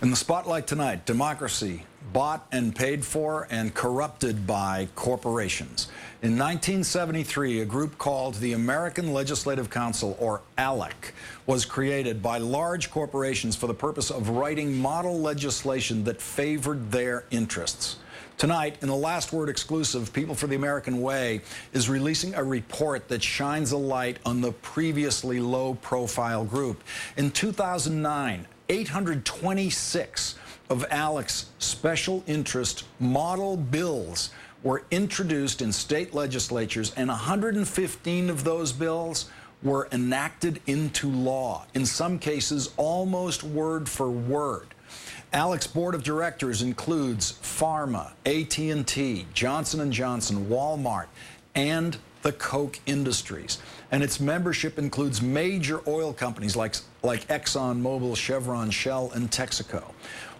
In the spotlight tonight, democracy bought and paid for and corrupted by corporations. In 1973, a group called the American Legislative Council, or ALEC, was created by large corporations for the purpose of writing model legislation that favored their interests. Tonight, in the Last Word exclusive, People for the American Way is releasing a report that shines a light on the previously low-profile group. In 2009, 826 of ALEC's special interest model bills were introduced in state legislatures, and 115 of those bills were enacted into law, in some cases almost word for word. ALEC's board of directors includes Pharma, AT&T, Johnson & Johnson, Walmart, and the Coke Industries. And its membership includes major oil companies like Exxon, Mobil, Chevron, Shell, and Texaco.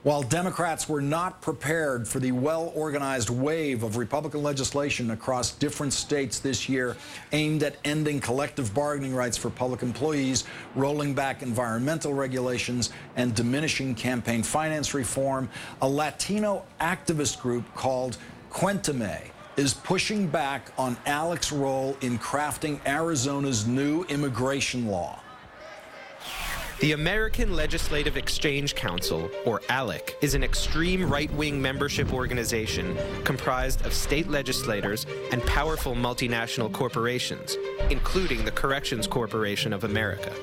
While Democrats were not prepared for the well-organized wave of Republican legislation across different states this year aimed at ending collective bargaining rights for public employees, rolling back environmental regulations, and diminishing campaign finance reform, a Latino activist group called Cuéntame is pushing back on ALEC's role in crafting Arizona's new immigration law. The American Legislative Exchange Council, or ALEC, is an extreme right-wing membership organization comprised of state legislators and powerful multinational corporations, including the Corrections Corporation of America.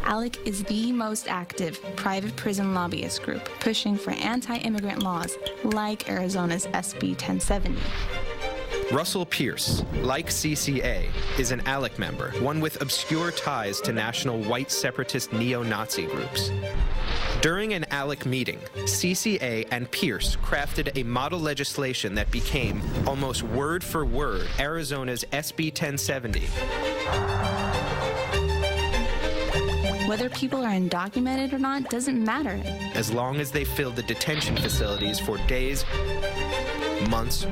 ALEC is the most active private prison lobbyist group pushing for anti-immigrant laws like Arizona's SB 1070. Russell Pierce, like CCA, is an ALEC member, one with obscure ties to national white separatist neo-Nazi groups. During an ALEC meeting, CCA and Pierce crafted a model legislation that became, almost word for word, Arizona's SB 1070. Whether people are undocumented or not doesn't matter. As long as they fill the detention facilities for days, months,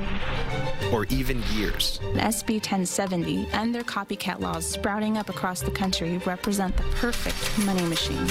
or even years. SB 1070 and their copycat laws sprouting up across the country represent the perfect money machine.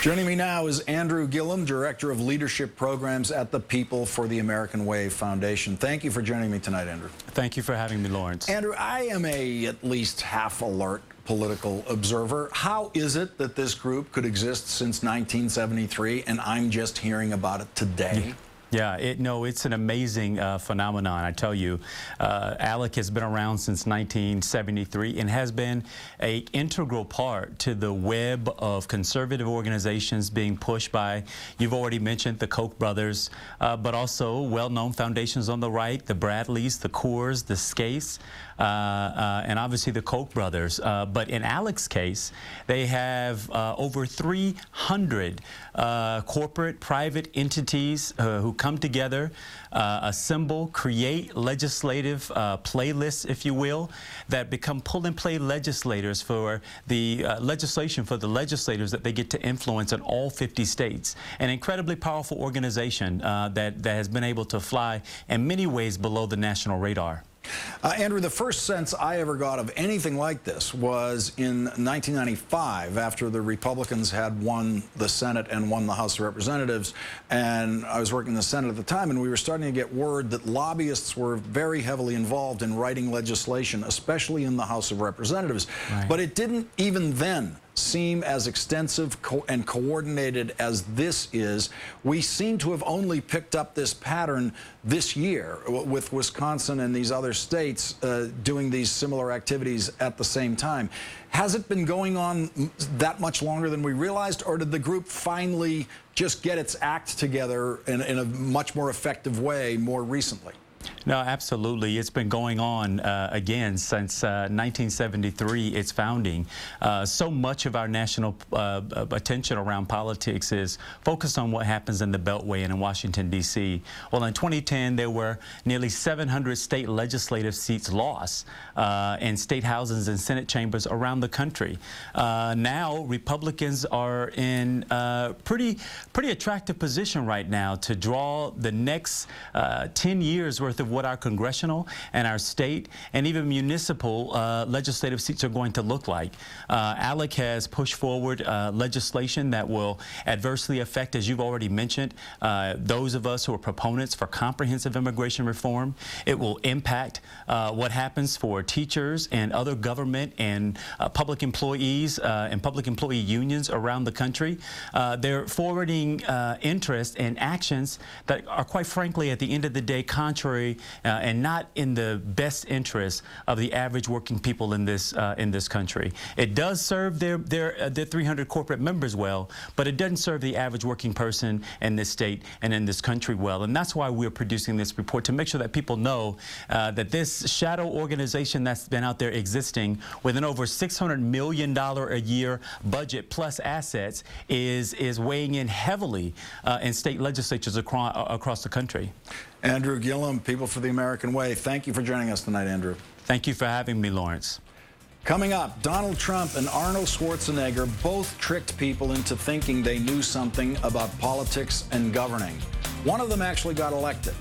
Joining me now is Andrew Gillum, Director of Leadership Programs at the People for the American Way Foundation. Thank you for joining me tonight, Andrew. Thank you for having me, Lawrence. Andrew, I am at least half-alert political observer. How is it that this group could exist since 1973 and I'm just hearing about it today? Yeah, it's an amazing phenomenon, I tell you. ALEC has been around since 1973 and has been an integral part to the web of conservative organizations being pushed by, you've already mentioned, the Koch brothers, but also well-known foundations on the right, the Bradleys, the Coors, the Scase, and obviously the Koch brothers. But in ALEC's case, they have over 300 corporate, private entities who come together, assemble, create legislative playlists, if you will, that become pull-and-play legislators for the legislation for the legislators that they get to influence in all 50 states. An incredibly powerful organization that has been able to fly in many ways below the national radar. Andrew, the first sense I ever got of anything like this was in 1995, after the Republicans had won the Senate and won the House of Representatives. And I was working in the Senate at the time, and we were starting to get word that lobbyists were very heavily involved in writing legislation, especially in the House of Representatives. Right. But it didn't even then seem as extensive and coordinated as this is. We seem to have only picked up this pattern this year with Wisconsin and these other states doing these similar activities at the same time. Has it been going on that much longer than we realized, or did the group finally just get its act together in a much more effective way more recently? No, absolutely. It's been going on again since 1973, its founding. So much of our national attention around politics is focused on what happens in the Beltway and in Washington, D.C. Well, in 2010, there were nearly 700 state legislative seats lost in state houses and Senate chambers around the country. Now, Republicans are in a pretty attractive position right now to draw the next 10 years worth of what our congressional and our state and even municipal legislative seats are going to look like. ALEC has pushed forward legislation that will adversely affect, as you've already mentioned, those of us who are proponents for comprehensive immigration reform. It will impact what happens for teachers and other government and public employees and public employee unions around the country. They're forwarding interest and actions that are, quite frankly, at the end of the day, contrary and not in the best interest of the average working people in this country. It does serve their 300 corporate members well, but it doesn't serve the average working person in this state and in this country well. And that's why we're producing this report, to make sure that people know that this shadow organization that's been out there existing with an over $600 million a year budget plus assets is weighing in heavily in state legislatures across the country. Andrew Gillum, People for the American Way, thank you for joining us tonight, Andrew. Thank you for having me, Lawrence. Coming up, Donald Trump and Arnold Schwarzenegger both tricked people into thinking they knew something about politics and governing. One of them actually got elected.